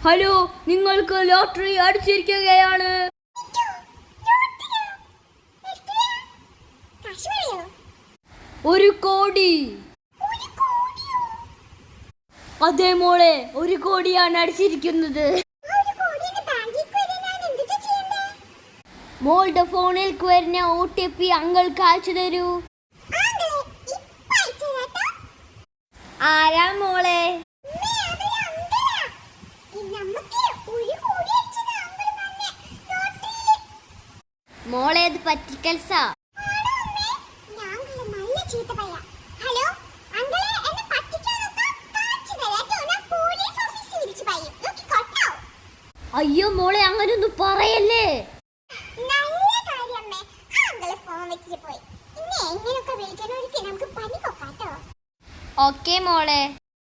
Hello, നിങ്ങൾക്ക് lottery അടിച്ചിരിക്കുകയാണ്. 1 കോടി. അതെ മോളെ, 1 കോടിയാണ് അടിച്ചിരിക്കുന്നത്. മോളുടെ ഫോണിലേക്ക് വരുന്ന OTP അങ്കിൾക്ക് അയച്ചു തരൂ. ആരാ മോളെ? മോളേത് പറ്റിക്കൽസാ? അയ്യോ മോളെ, അങ്ങനൊന്നും പറയല്ലേ. ഓക്കേ മോളെ.